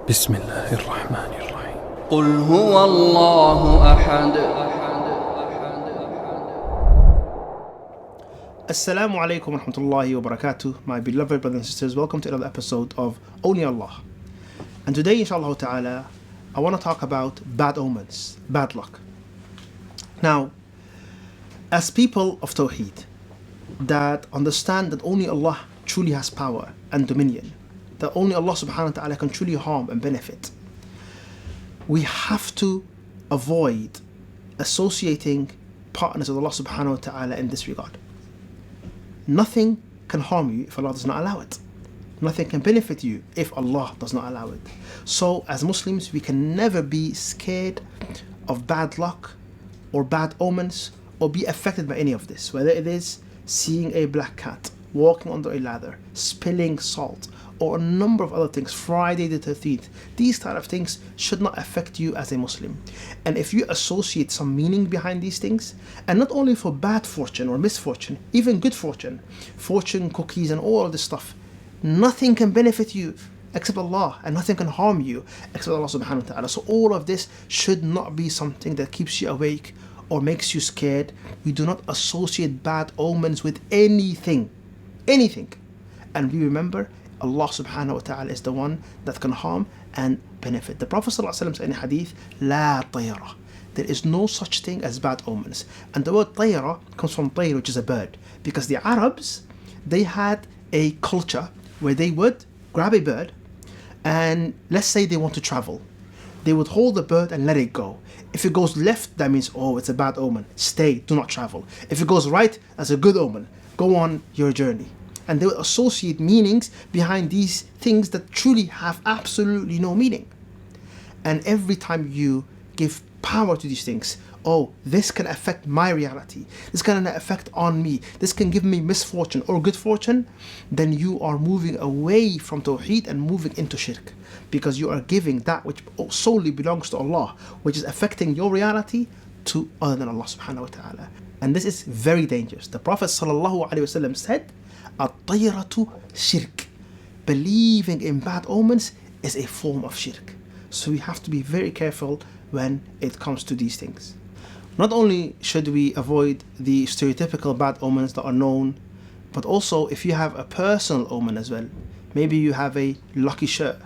بسم الله الرحمن الرحيم. قل هو الله أحد. Assalamu alaikum wa rahmatullahi wa barakatuh. My beloved brothers and sisters, welcome to another episode of Only Allah. And today, inshallah ta'ala, I want to talk about bad omens, bad luck. Now, as people of Tawheed that understand that only Allah truly has power and dominion, that only Allah subhanahu wa ta'ala can truly harm and benefit, we have to avoid associating partners with Allah subhanahu wa ta'ala in this regard. Nothing can harm you if Allah does not allow it. Nothing can benefit you if Allah does not allow it. So as Muslims, we can never be scared of bad luck or bad omens or be affected by any of this, whether it is seeing a black cat, walking under a ladder, spilling salt, or a number of other things, Friday the 13th. These type of things should not affect you as a Muslim. And if you associate some meaning behind these things, and not only for bad fortune or misfortune, even good fortune, fortune cookies and all of this stuff, nothing can benefit you except Allah, and nothing can harm you except Allah subhanahu wa ta'ala. So all of this should not be something that keeps you awake or makes you scared. We do not associate bad omens with anything. And we remember Allah subhanahu wa ta'ala is the one that can harm and benefit. The Prophet ﷺ said in a hadith, La tayra. There is no such thing as bad omens. And the word tayra comes from tayr, which is a bird. Because the Arabs, they had a culture where they would grab a bird and let's say they want to travel. They would hold the bird and let it go. If it goes left, that means, oh, it's a bad omen. Stay, do not travel. If it goes right, that's a good omen. Go on your journey. And they will associate meanings behind these things that truly have absolutely no meaning. And every time you give power to these things, oh, this can affect my reality, this can affect on me, this can give me misfortune or good fortune, then you are moving away from Tawheed and moving into Shirk. Because you are giving that which solely belongs to Allah, which is affecting your reality, to other than Allah subhanahu wa ta'ala. And this is very dangerous. The Prophet sallallahu alaihi wasallam said, At-tayratu shirk. Believing in bad omens is a form of shirk. So we have to be very careful when it comes to these things. Not only should we avoid the stereotypical bad omens that are known, but also if you have a personal omen as well. Maybe you have a lucky shirt,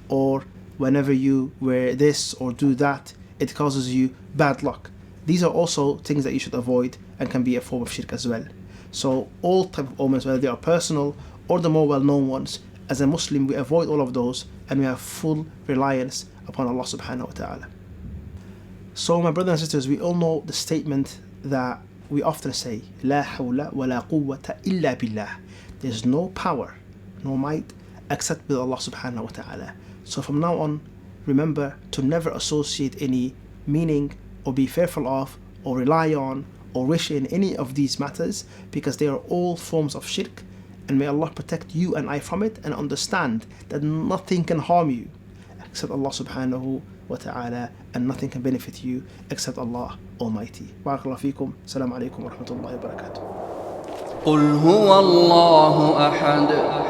or whenever you wear this or do that, it causes you bad luck. These are also things that you should avoid and can be a form of shirk as well. So all type of omens, whether they are personal or the more well-known ones, as a Muslim we avoid all of those and we have full reliance upon Allah subhanahu wa ta'ala. So my brothers and sisters, we all know the statement that we often say, La hawla wa la quwwata illa billah. There's no power, no might, except with Allah subhanahu wa ta'ala. So from now on, remember to never associate any meaning or be fearful of or rely on or wish in any of these matters, because they are all forms of shirk, and may Allah protect you and I from it, and understand that nothing can harm you except Allah subhanahu wa ta'ala, and nothing can benefit you except Allah Almighty. Barakallahu feekum. Assalamu alaikum wa rahmatullahi wa barakatuh. قل هو الله أحد.